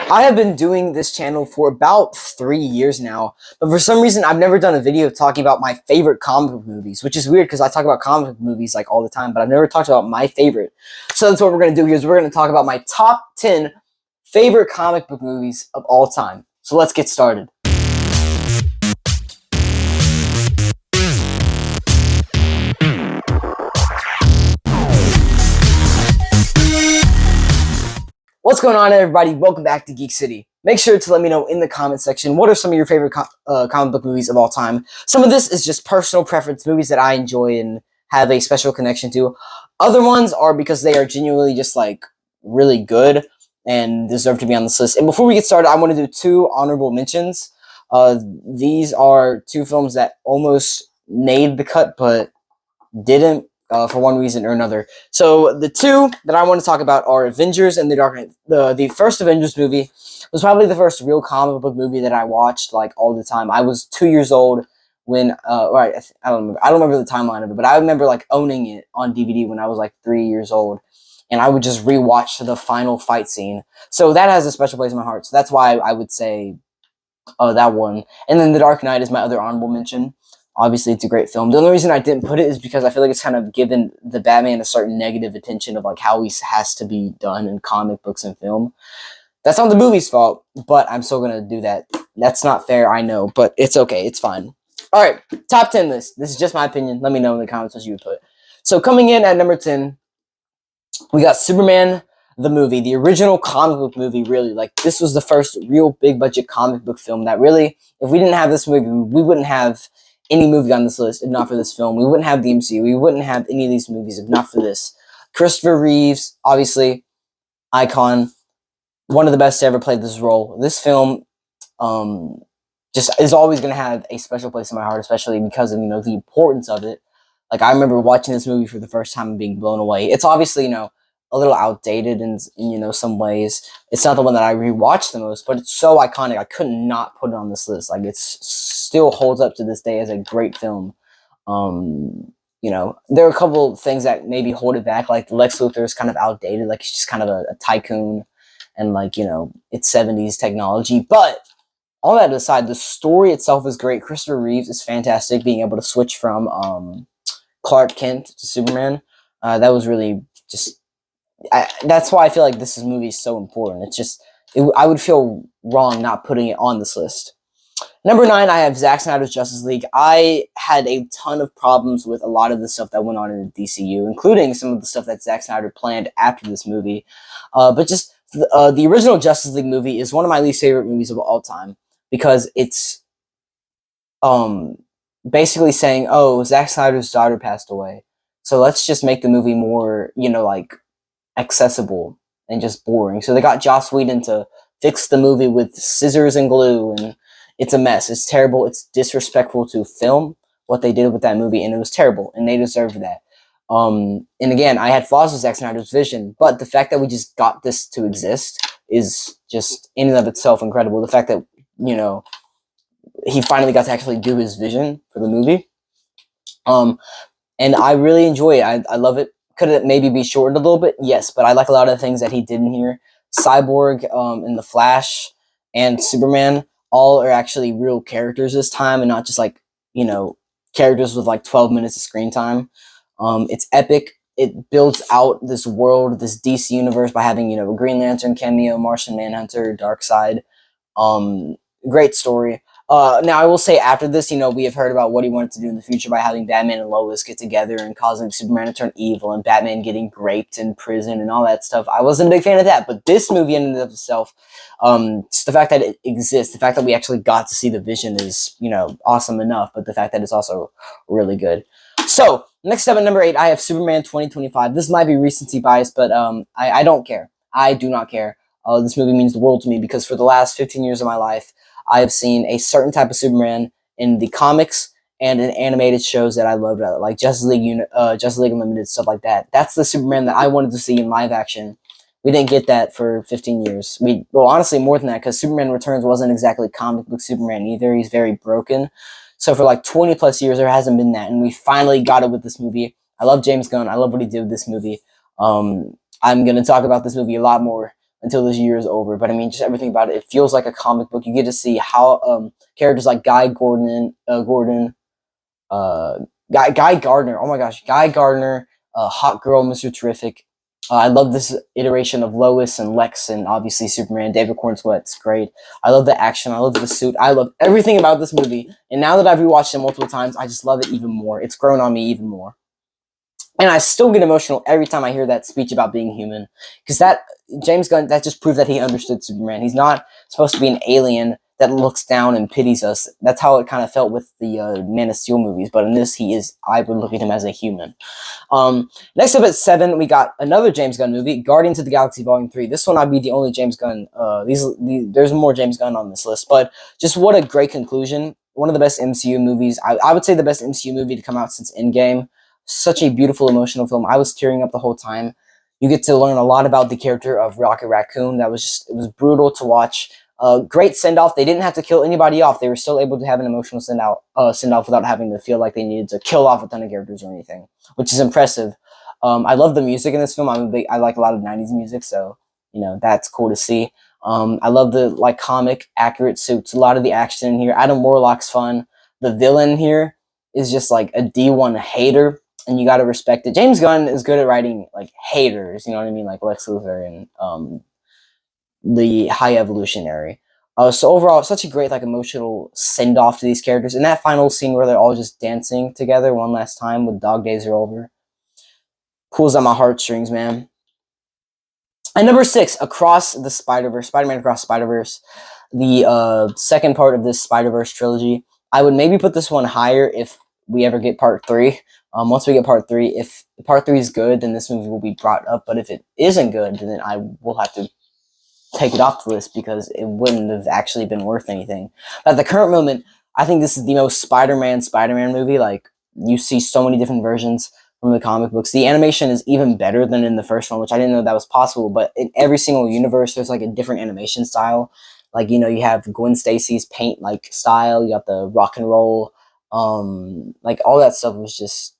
I have been doing this channel for about 3 years now, but for some reason I've never done a video talking about my favorite comic book movies, which is weird because I talk about comic book movies like all the time, but I've never talked about my favorite. So that's what we're going to do here is we're going to talk about my top 10 favorite comic book movies of all time. So let's get started. What's going on, everybody? Welcome back to Geek City. Make sure to let me know in the comment section what are some of your favorite comic book movies of all time. Some of this is just personal preference, movies that I enjoy and have a special connection to. Other ones are because they are genuinely just like really good and deserve to be on this list. And before we get started, I want to do two honorable mentions. These are two films that almost made the cut but didn't. For one reason or another. So the two that I want to talk about are Avengers and The Dark Knight. The first Avengers movie was probably the first real comic book movie that I watched like all the time. I was 2 years old when I don't remember the timeline of it, but I remember like owning it on DVD when I was like 3 years old, and I would just rewatch the final fight scene. So that has a special place in my heart. So that's why I would say that one. And then The Dark Knight is my other honorable mention. Obviously, it's a great film. The only reason I didn't put it is because I feel like it's kind of given the Batman a certain negative attention of like how he has to be done in comic books and film. That's not the movie's fault, but I'm still gonna do that. That's not fair, I know, but it's okay. It's fine. All right, top 10 list. This is just my opinion. Let me know in the comments what you would put. So coming in at number 10, we got Superman the movie, the original comic book movie. Really, like this was the first real big budget comic book film that really, if we didn't have this movie, we wouldn't have any movie on this list if not for this film. We wouldn't have the MCU. We wouldn't have any of these movies if not for this. Christopher Reeves, obviously, icon, one of the best to ever play this role. This film just is always going to have a special place in my heart, especially because of, the importance of it. Like, I remember watching this movie for the first time and being blown away. It's obviously, a little outdated in some ways. It's not the one that I rewatched the most, but it's so iconic. I could not put it on this list. Like, it still holds up to this day as a great film. There are a couple things that maybe hold it back. Like Lex Luthor is kind of outdated. Like, he's just kind of a tycoon, and like it's 70s technology. But all that aside, the story itself is great. Christopher Reeves is fantastic. Being able to switch from Clark Kent to Superman, that was really just. That's why I feel like this movie is so important. It's just, I would feel wrong not putting it on this list. Number 9, I have Zack Snyder's Justice League. I had a ton of problems with a lot of the stuff that went on in the DCU, including some of the stuff that Zack Snyder planned after this movie. But just the original Justice League movie is one of my least favorite movies of all time because it's basically saying, oh, Zack Snyder's daughter passed away, so let's just make the movie more, accessible and just boring. So they got Joss Whedon to fix the movie with scissors and glue, and it's a mess. It's terrible. It's disrespectful to film what they did with that movie, and it was terrible, and they deserved that. And again, I had flaws with Zack Snyder's vision, but the fact that we just got this to exist is just in and of itself incredible. The fact that, he finally got to actually do his vision for the movie. And I really enjoy it. I love it. Could it maybe be shortened a little bit? Yes, but I like a lot of the things that he did in here. Cyborg, and The Flash, and Superman all are actually real characters this time, and not just like, characters with like 12 minutes of screen time. It's epic. It builds out this world, this DC universe by having, a Green Lantern cameo, Martian Manhunter, Darkseid. Great story. Now, I will say after this, we have heard about what he wanted to do in the future by having Batman and Lois get together and causing Superman to turn evil and Batman getting raped in prison and all that stuff. I wasn't a big fan of that, but this movie in and of itself, just the fact that it exists, the fact that we actually got to see the vision is, awesome enough, but the fact that it's also really good. So, next up at number 8, I have Superman 2025. This might be recency bias, but I don't care. I do not care. This movie means the world to me because for the last 15 years of my life, I have seen a certain type of Superman in the comics and in animated shows that I loved, like Justice League Unlimited, stuff like that. That's the Superman that I wanted to see in live action. We didn't get that for 15 years. Well, honestly, more than that, because Superman Returns wasn't exactly comic book Superman either. He's very broken. So for like 20 plus years, there hasn't been that, and we finally got it with this movie. I love James Gunn. I love what he did with this movie. I'm going to talk about this movie a lot more until this year is over. But I mean, just everything about it. It feels like a comic book. You get to see how characters like Guy Gardner. Oh my gosh, Guy Gardner, Hot Girl, Mr. Terrific. I love this iteration of Lois and Lex, and obviously Superman. David Cornsweet's great. I love the action. I love the suit. I love everything about this movie. And now that I've rewatched it multiple times, I just love it even more. It's grown on me even more. And I still get emotional every time I hear that speech about being human, because that James Gunn, that just proved that he understood Superman. He's not supposed to be an alien that looks down and pities us. That's how it kind of felt with the Man of Steel movies, but in this, he is. I would look at him as a human. Next up at 7, we got another James Gunn movie, Guardians of the Galaxy Volume 3. This one I'd be the only James Gunn. There's more James Gunn on this list, but just what a great conclusion. One of the best MCU movies. I would say the best MCU movie to come out since Endgame. Such a beautiful, emotional film. I was tearing up the whole time. You get to learn a lot about the character of Rocket Raccoon. It was brutal to watch. Great send-off. They didn't have to kill anybody off. They were still able to have an emotional send-off without having to feel like they needed to kill off a ton of characters or anything, which is impressive. I love the music in this film. I like a lot of 90s music, so, that's cool to see. I love the, comic accurate suits. A lot of the action in here. Adam Warlock's fun. The villain here is just, a D1 hater, and you got to respect it. James Gunn is good at writing, haters, you know what I mean? Like Lex Luthor and, the High Evolutionary. So overall, such a great emotional send off to these characters. And that final scene where they're all just dancing together one last time with Dog Days Are Over, pulls on my heartstrings, man. And number 6, Across the Spider-Verse, Spider-Man Across Spider-Verse, the second part of this Spider-Verse trilogy. I would maybe put this one higher if we ever get part 3. Once we get part 3, if part 3 is good, then this movie will be brought up. But if it isn't good, then I will have to take it off the list because it wouldn't have actually been worth anything. But at the current moment, I think this is the most Spider-Man movie. You see so many different versions from the comic books. The animation is even better than in the first one, which I didn't know that was possible. But in every single universe, there's a different animation style. You have Gwen Stacy's paint style. You got the rock and roll. All that stuff was just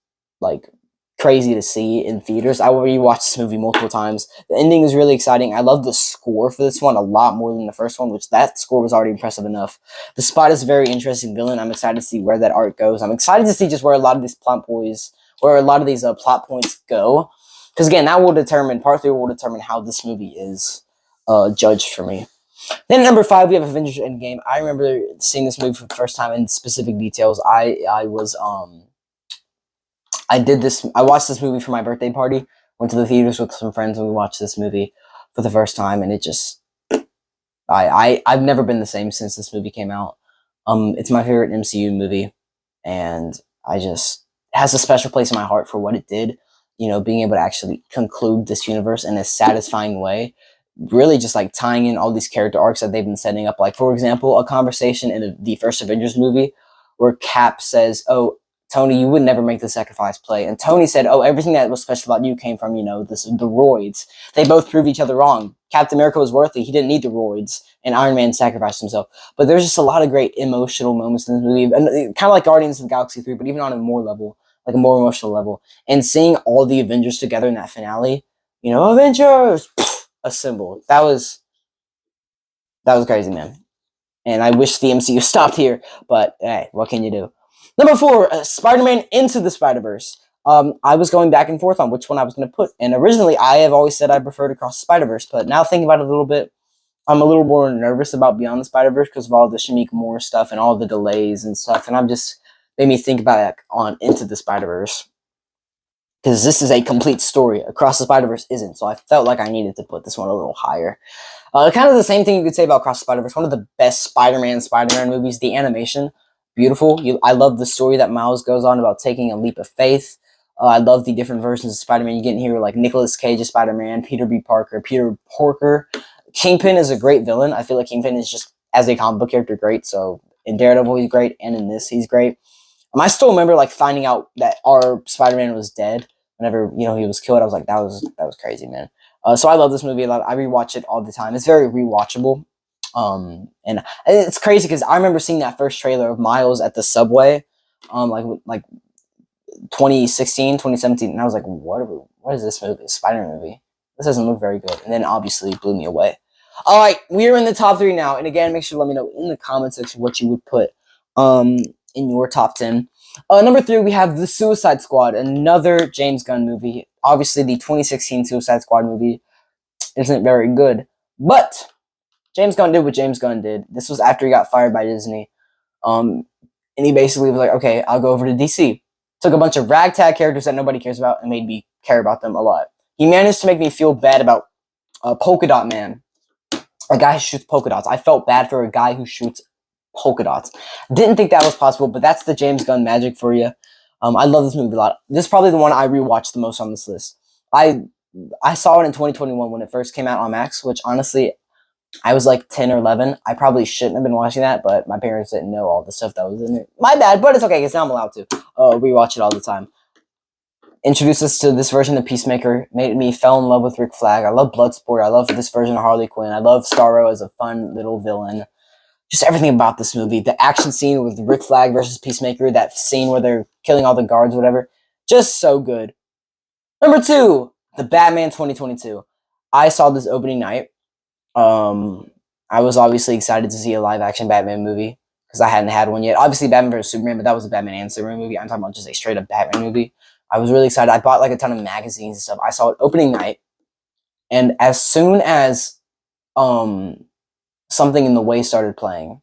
crazy to see in theaters. I rewatched this movie multiple times. The ending is really exciting. I love the score for this one a lot more than the first one, which that score was already impressive enough. The Spot is a very interesting villain. I'm excited to see where that art goes. I'm excited to see just where a lot of these plot points go. Because again, that will determine, part 3 will determine how this movie is judged for me. Then at number 5, we have Avengers Endgame. I remember seeing this movie for the first time in specific details. I watched this movie for my birthday party, went to the theaters with some friends, and we watched this movie for the first time, and it just, I've never been the same since this movie came out. It's my favorite MCU movie, and it has a special place in my heart for what it did, being able to actually conclude this universe in a satisfying way, really just tying in all these character arcs that they've been setting up. For example, a conversation in the first Avengers movie where Cap says, "Oh, Tony, you would never make the sacrifice play." And Tony said, "Oh, everything that was special about you came from, the roids." They both proved each other wrong. Captain America was worthy. He didn't need the roids. And Iron Man sacrificed himself. But there's just a lot of great emotional moments in this movie. And kind of like Guardians of the Galaxy 3, but even on a more level, a more emotional level. And seeing all the Avengers together in that finale, Avengers, assemble. That was crazy, man. And I wish the MCU stopped here. But, hey, what can you do? Number 4, Spider-Man Into the Spider-Verse. I was going back and forth on which one I was going to put. And originally, I have always said I preferred Across the Spider-Verse. But now thinking about it a little bit, I'm a little more nervous about Beyond the Spider-Verse because of all the Shameik Moore stuff and all the delays and stuff. And I'm just made me think about it on Into the Spider-Verse. Because this is a complete story. Across the Spider-Verse isn't. So I felt like I needed to put this one a little higher. Kind of the same thing you could say about Across the Spider-Verse. One of the best Spider-Man movies. The animation, beautiful. I love the story that Miles goes on about taking a leap of faith. I love the different versions of Spider-Man you get in here, like Nicolas Cage as Spider-Man, Peter Porker. Kingpin is a great villain. I feel like Kingpin is just, as a comic book character, great. So in Daredevil, he's great, and in this, he's great. I still remember finding out that our Spider-Man was dead whenever he was killed. I was like, that was crazy, man. So I love this movie a lot. I rewatch it all the time. It's very rewatchable. And it's crazy because I remember seeing that first trailer of Miles at the subway, like 2016, 2017, and I was like, what is this movie? Spider-Man movie. this doesn't look very good. And then obviously it blew me away. All right, we are in the top 3 now. And again, make sure to let me know in the comment section what you would put in your top 10. Number 3, we have The Suicide Squad, another James Gunn movie. Obviously, the 2016 Suicide Squad movie isn't very good, but James Gunn did what James Gunn did. This was after he got fired by Disney. And he basically was like, okay, I'll go over to DC. Took a bunch of ragtag characters that nobody cares about and made me care about them a lot. He managed to make me feel bad about Polka Dot Man, a guy who shoots polka dots. I felt bad for a guy who shoots polka dots. Didn't think that was possible, but that's the James Gunn magic for you. I love this movie a lot. This is probably the one I rewatched the most on this list. I saw it in 2021 when it first came out on Max, which honestly, I was like 10 or 11. I probably shouldn't have been watching that, but my parents didn't know all the stuff that was in it. My bad, but it's okay because now I'm allowed to. Rewatch it all the time. Introduced us to this version of Peacemaker, made me fell in love with Rick Flag. I love Bloodsport. I love this version of Harley Quinn. I love Starro as a fun little villain. Just everything about this movie. The action scene with Rick Flag versus Peacemaker, that scene where they're killing all the guards, whatever. Just so good. Number 2, The Batman 2022. I saw this opening night. I was obviously excited to see a live-action Batman movie because I hadn't had one yet. Obviously, Batman vs. Superman, but that was a Batman and Superman movie. I'm talking about just a straight-up Batman movie. I was really excited. I bought like a ton of magazines and stuff. I saw it opening night, and as soon as Something in the Way started playing,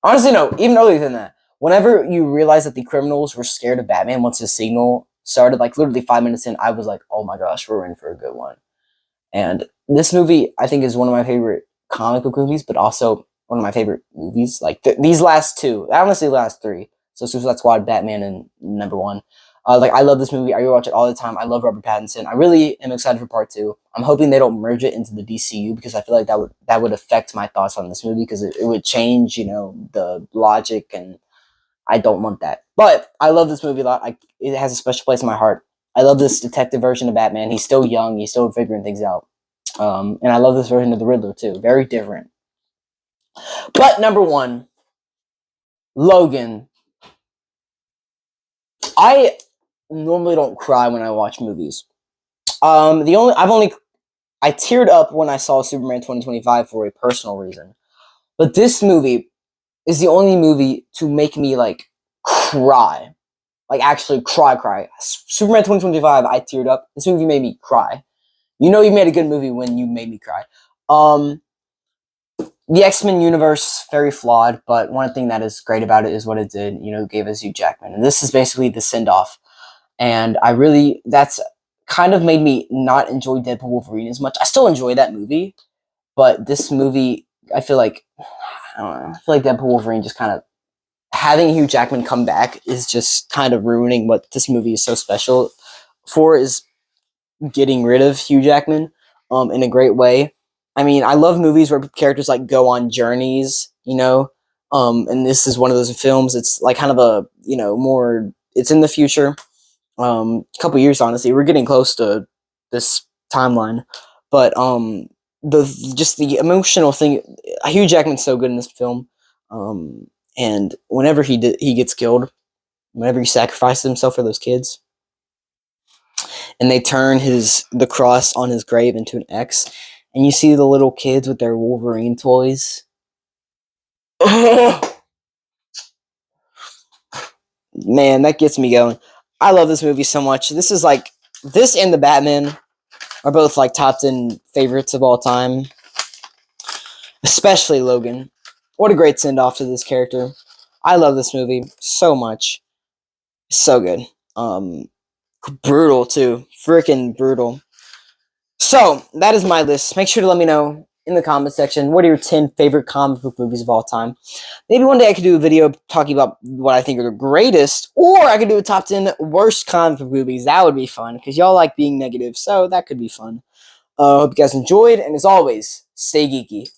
honestly, no, even earlier than that, whenever you realize that the criminals were scared of Batman once the signal started, like literally 5 minutes in, I was like, oh my gosh, we're in for a good one. And this movie, I think, is one of my favorite comic book movies, but also one of my favorite movies. Like these last 2, I honestly last 3. So Suicide Squad, Batman, and number 1. I love this movie. I rewatch it all the time. I love Robert Pattinson. I really am excited for part 2. I'm hoping they don't merge it into the DCU because I feel like that would affect my thoughts on this movie because it would change, the logic, and I don't want that. But I love this movie a lot. It has a special place in my heart. I love this detective version of Batman. He's still young. He's still figuring things out. And I love this version of the Riddler too. Very different. But number 1, Logan. I normally don't cry when I watch movies. I teared up when I saw Superman 2025 for a personal reason. But this movie is the only movie to make me cry. Actually cry. Superman 2025, I teared up. This movie made me cry. You know you made a good movie when you made me cry. The X-Men universe, very flawed, but one thing that is great about it is what it did. Gave us Hugh Jackman. And this is basically the send-off. And that's kind of made me not enjoy Deadpool Wolverine as much. I still enjoy that movie, but this movie, I feel like Deadpool Wolverine just kind of, having Hugh Jackman come back is just kind of ruining what this movie is so special for, is getting rid of Hugh Jackman in a great way. I mean, I love movies where characters go on journeys, and this is one of those films. It's kind of a, more, it's in the future. A couple years, honestly. We're getting close to this timeline. But the emotional thing, Hugh Jackman's so good in this film. And whenever he gets killed, whenever he sacrifices himself for those kids, and they turn the cross on his grave into an X, and you see the little kids with their Wolverine toys. Man, that gets me going. I love this movie so much. This is this and The Batman are both top 10 favorites of all time. Especially Logan. What a great send-off to this character. I love this movie so much. So good. Brutal too. Freaking brutal. So, that is my list. Make sure to let me know in the comment section what are your 10 favorite comic book movies of all time. Maybe one day I could do a video talking about what I think are the greatest, or I could do a top 10 worst comic book movies. That would be fun, because y'all like being negative, so that could be fun. Hope you guys enjoyed, and as always, stay geeky.